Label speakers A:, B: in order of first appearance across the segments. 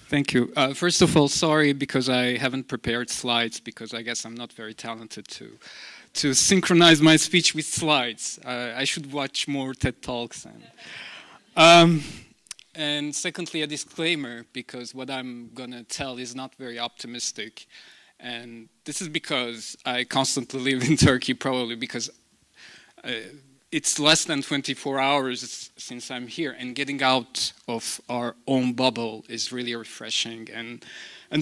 A: Thank you. First of all, sorry because I haven't prepared slides because I guess I'm not very talented to synchronize my speech with slides. I should watch more TED Talks. And secondly, a disclaimer, because what I'm going to tell is not very optimistic. And this is because I constantly live in Turkey, probably because it's less than 24 hours since I'm here, and getting out of our own bubble is really refreshing, and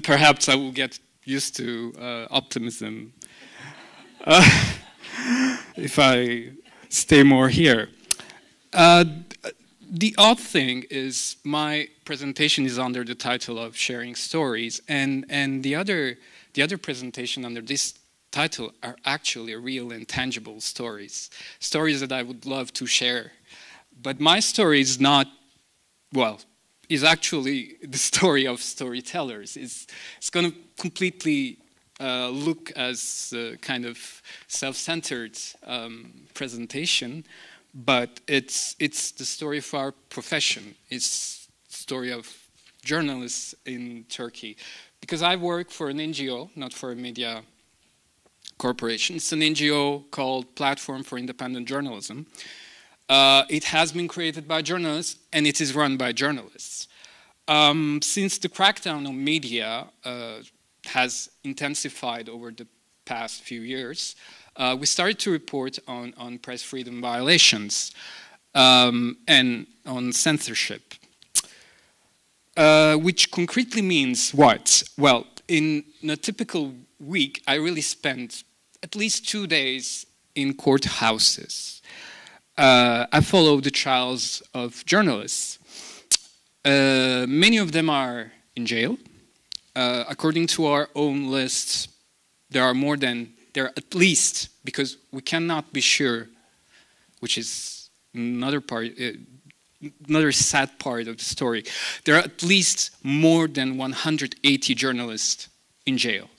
A: perhaps I will get used to optimism if I stay more here. The odd thing is my presentation is under the title of Sharing Stories, and the other presentation under this title are actually real and tangible stories that I would love to share. But my story is not, well, is actually the story of storytellers. It's going to completely look as a kind of self-centered presentation, but it's the story of our profession. It's the story of journalists in Turkey. Because I work for an NGO, not for a media corporation. It's an NGO called Platform for Independent Journalism. It has been created by journalists, and it is run by journalists. Since the crackdown on media has intensified over the past few years, we started to report on press freedom violations and on censorship, which concretely means what? Well, in a typical week, I really spent at least 2 days in courthouses. I follow the trials of journalists. Many of them are in jail. According to our own lists, there are at least, because we cannot be sure, which is another part, another sad part of the story, there are at least more than 180 journalists in jail.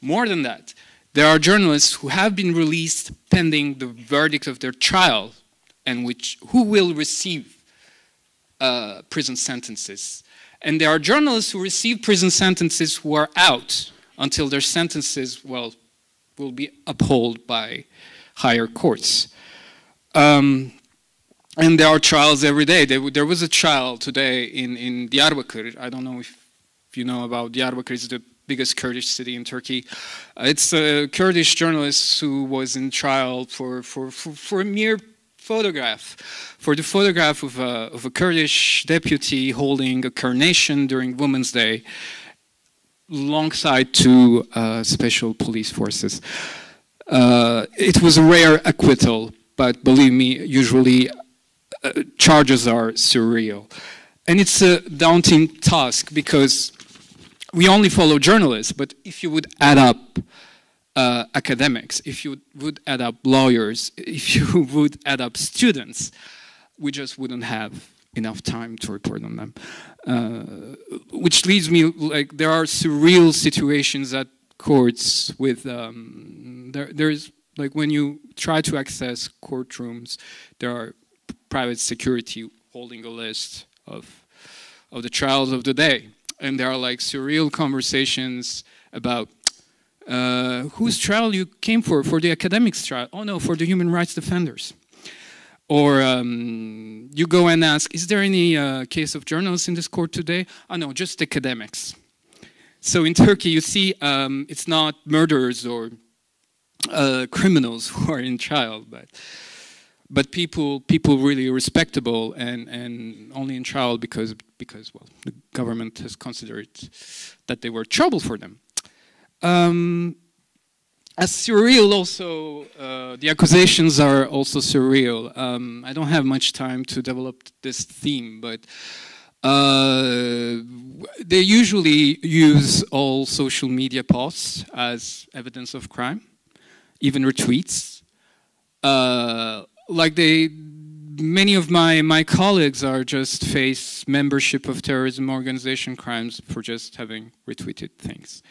A: More than that, there are journalists who have been released pending the verdict of their trial, and who will receive prison sentences. And there are journalists who receive prison sentences who are out until their sentences, well, will be upheld by higher courts. And there are trials every day. There was a trial today in Diyarbakir. I don't know if you know about Diyarbakir. It's the biggest Kurdish city in Turkey. It's a Kurdish journalist who was in trial for a mere photograph, for the photograph of a Kurdish deputy holding a carnation during Women's Day alongside two special police forces. It was a rare acquittal, but believe me, usually charges are surreal. And it's a daunting task because we only follow journalists, but if you would add up academics, if you would add up lawyers, if you would add up students, we just wouldn't have enough time to report on them. Which leads me, like, there are surreal situations at courts with, there's, like, when you try to access courtrooms, there are private security holding a list of the trials of the day. And there are, like, surreal conversations about whose trial you came for the academics trial? Oh no, for the human rights defenders. Or you go and ask, is there any case of journalists in this court today? Oh no, just academics. So in Turkey, you see, it's not murderers or criminals who are in trial, but people really respectable and only in trial because well, the government has considered that they were trouble for them. As surreal also, the accusations are also surreal. I don't have much time to develop this theme, but they usually use all social media posts as evidence of crime, even retweets. Like many of my colleagues are just face membership of terrorism organization crimes for just having retweeted things.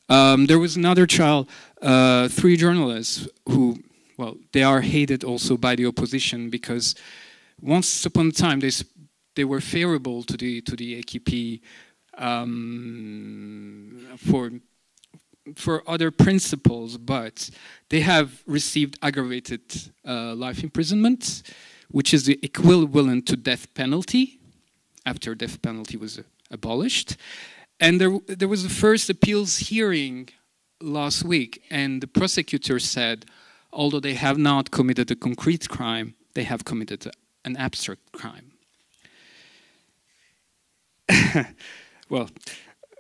A: There was another trial, 3 journalists who, well, they are hated also by the opposition because once upon a time they were favorable to the AKP for other principles, but they have received aggravated life imprisonment, which is the equivalent to death penalty after death penalty was abolished. And there was the first appeals hearing last week, and the prosecutor said, although they have not committed a concrete crime, they have committed an abstract crime. Well,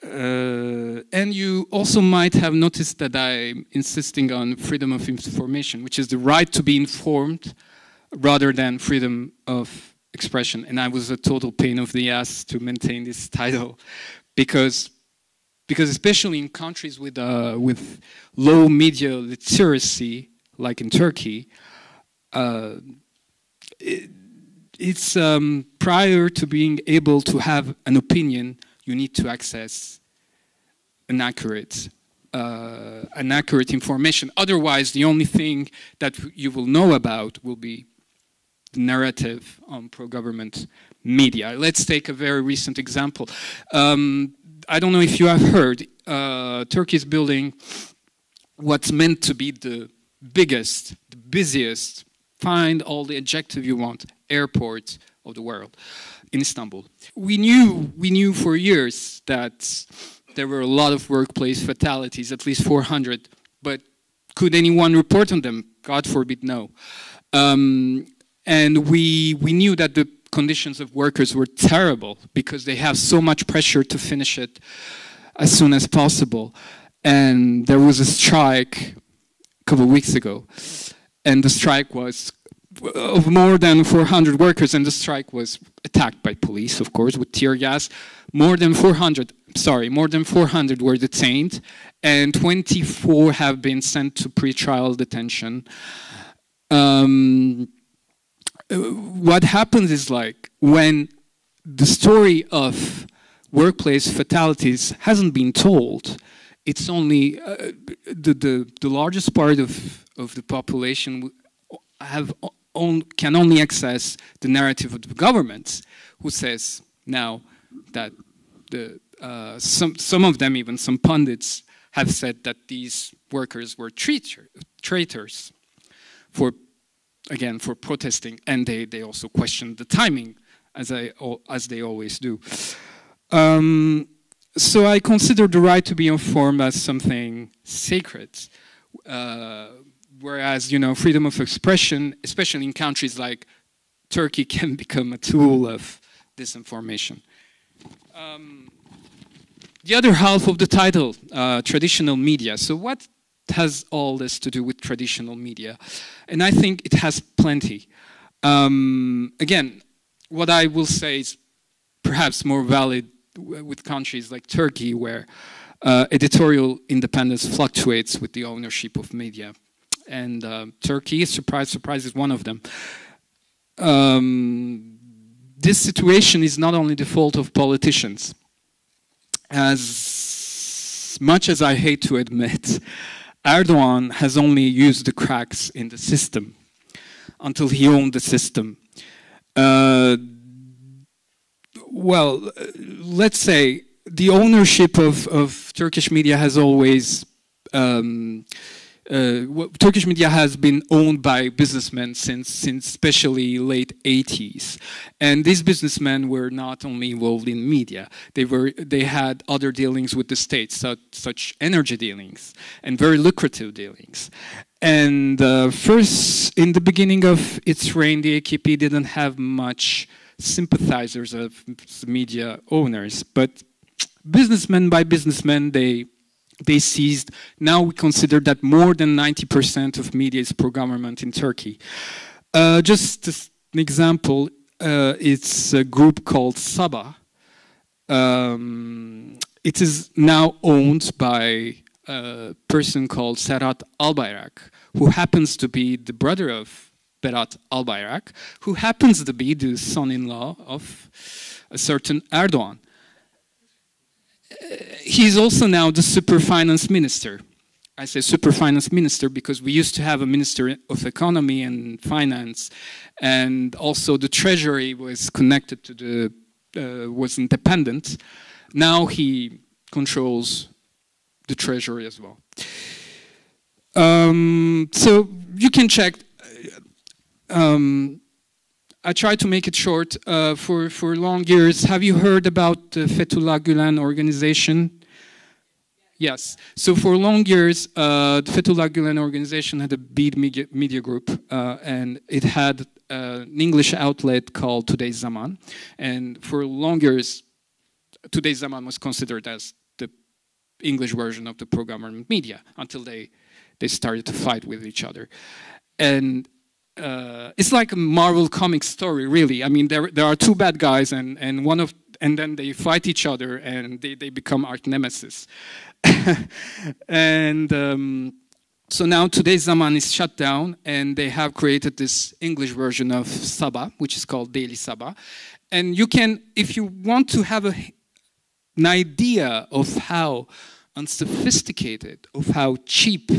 A: and you also might have noticed that I'm insisting on freedom of information, which is the right to be informed rather than freedom of expression. And I was a total pain of the ass to maintain this title because especially in countries with low media literacy, like in Turkey, it's prior to being able to have an opinion, you need to access an accurate information. Otherwise, the only thing that you will know about will be the narrative on pro-government media. Let's take a very recent example. I don't know if you have heard, Turkey is building what's meant to be the biggest, the busiest, find all the adjective you want, airport of the world in Istanbul. We knew for years that there were a lot of workplace fatalities, at least 400, but could anyone report on them? God forbid, no. And we knew that the conditions of workers were terrible because they have so much pressure to finish it as soon as possible. And there was a strike a couple of weeks ago, and the strike was of more than 400 workers, and the strike was attacked by police, of course, with tear gas. More than 400 were detained, and 24 have been sent to pre-trial detention. What happens is, like, when the story of workplace fatalities hasn't been told, it's only the largest part of the population can only access the narrative of the government, who says now that some of them, even some pundits, have said that these workers were traitors for protesting, and they also questioned the timing, as they always do. So I consider the right to be informed as something sacred. Whereas, freedom of expression, especially in countries like Turkey, can become a tool of disinformation. The other half of the title, traditional media. So what has all this to do with traditional media? And I think it has plenty. Again, what I will say is perhaps more valid with countries like Turkey, where editorial independence fluctuates with the ownership of media. And Turkey, surprise, surprise, is one of them. This situation is not only the fault of politicians. As much as I hate to admit, Erdogan has only used the cracks in the system until he owned the system. Well, let's say the ownership of Turkish media has always Turkish media has been owned by businessmen since especially late 80s, and these businessmen were not only involved in media; they had other dealings with the state, such energy dealings and very lucrative dealings. And first, in the beginning of its reign, the AKP didn't have much sympathizers of media owners, but businessmen by businessmen, they seized. Now we consider that more than 90% of media is pro-government in Turkey. Just an example, it's a group called Sabah. It is now owned by a person called Serhat Albayrak, who happens to be the brother of Berat Albayrak, who happens to be the son-in-law of a certain Erdogan. He's also now the super finance minister. I say super finance minister because we used to have a minister of economy and finance, and also the treasury was connected to was independent. Now he controls the treasury as well. So you can check. I try to make it short. For long years, have you heard about the Fethullah Gülen organization? Yes. So for long years, the Fethullah Gülen organization had a big media group, and it had an English outlet called Today's Zaman. And for long years, Today's Zaman was considered as the English version of the pro-government media until they started to fight with each other. And it's like a Marvel comic story, really. I mean, there are two bad guys, and then they fight each other, and they become arch nemesis. And so now Today's Zaman is shut down, and they have created this English version of Sabah, which is called Daily Sabah. And you can, if you want to have an idea of how unsophisticated, of how cheap,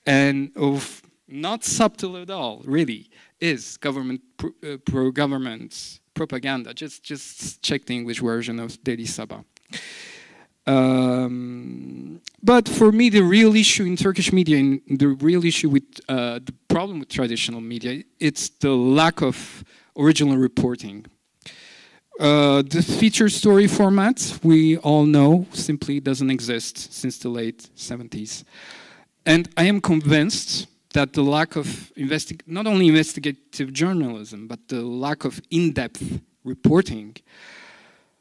A: and of not subtle at all, really, is government pro-government propaganda. Just check the English version of Daily Sabah. But for me, the real issue in Turkish media, and the real issue with the problem with traditional media, it's the lack of original reporting. The feature story format, we all know, simply doesn't exist since the late 70s. And I am convinced that the lack of not only investigative journalism, but the lack of in-depth reporting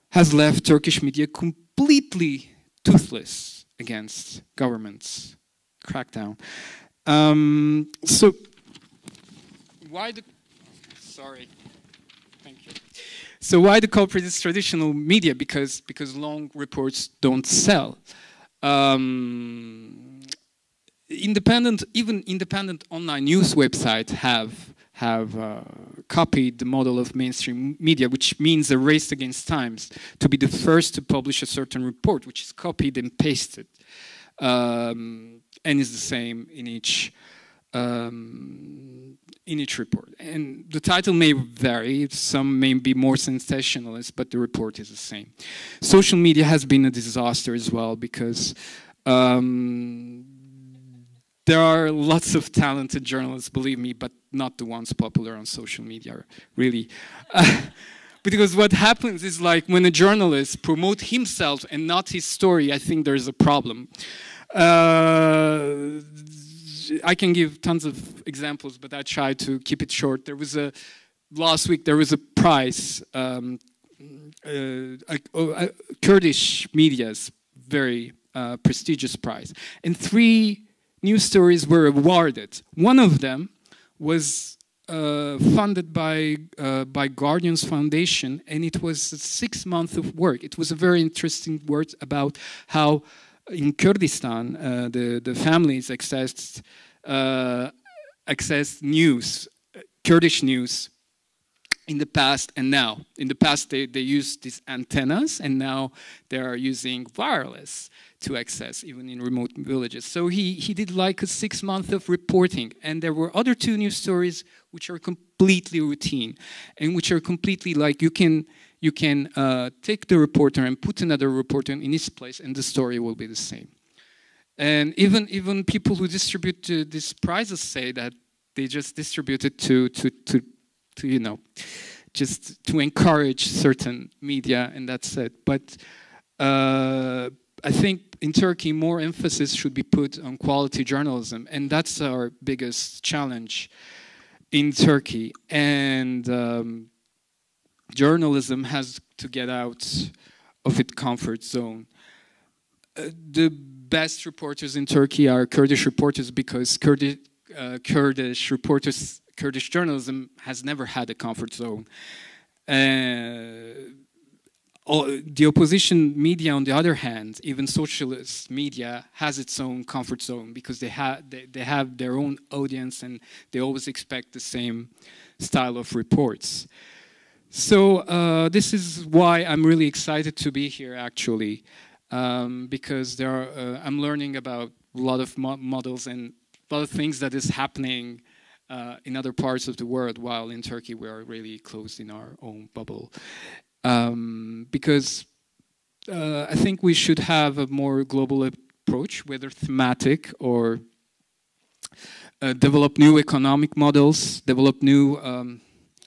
A: has left Turkish media completely toothless against government's crackdown. So why the... Sorry. Thank you. So why the culprit is traditional media? Because long reports don't sell. Even independent online news websites have copied the model of mainstream media, which means a race against times to be the first to publish a certain report, which is copied and pasted, and is the same in each report. And the title may vary; some may be more sensationalist, but the report is the same. Social media has been a disaster as well because there are lots of talented journalists, believe me, but not the ones popular on social media, really. Because what happens is, like, when a journalist promotes himself and not his story, I think there's a problem. I can give tons of examples, but I try to keep it short. Last week there was a prize, Kurdish media's very prestigious prize, and 3 news stories were awarded. One of them was funded by Guardian's Foundation, and it was 6 months of work. It was a very interesting work about how in Kurdistan the families accessed news, Kurdish news, in the past and now. In the past they used these antennas, and now they are using wireless to access, even in remote villages. So he did like a 6 months of reporting, and there were other 2 news stories which are completely routine, and which are completely like you can take the reporter and put another reporter in his place, and the story will be the same. And even people who distribute these prizes say that they just distribute it to you know, just to encourage certain media, and that's it. But I think in Turkey more emphasis should be put on quality journalism, and that's our biggest challenge in Turkey. And journalism has to get out of its comfort zone. The best reporters in Turkey are Kurdish reporters, because Kurdish journalism has never had a comfort zone. The opposition media, on the other hand, even socialist media, has its own comfort zone, because they have their own audience, and they always expect the same style of reports. So this is why I'm really excited to be here, actually, because I'm learning about a lot of models and a lot of things that is happening in other parts of the world, while in Turkey we are really closed in our own bubble. Because I think we should have a more global approach, whether thematic or develop new economic models, develop new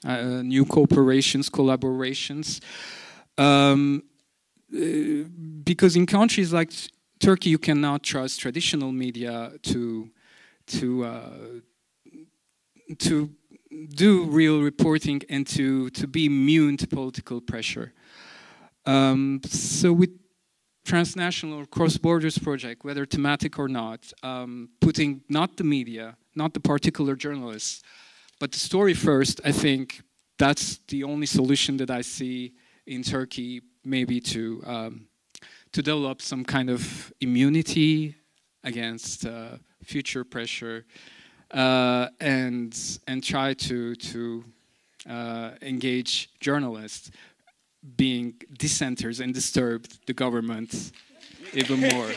A: new cooperations, collaborations. Because in countries like Turkey, you cannot trust traditional media to do real reporting and to be immune to political pressure. So with transnational or cross-borders project, whether thematic or not, putting not the media, not the particular journalists, but the story first, I think that's the only solution that I see in Turkey, maybe to develop some kind of immunity against future pressure, and try to engage journalists being dissenters and disturb the government even more.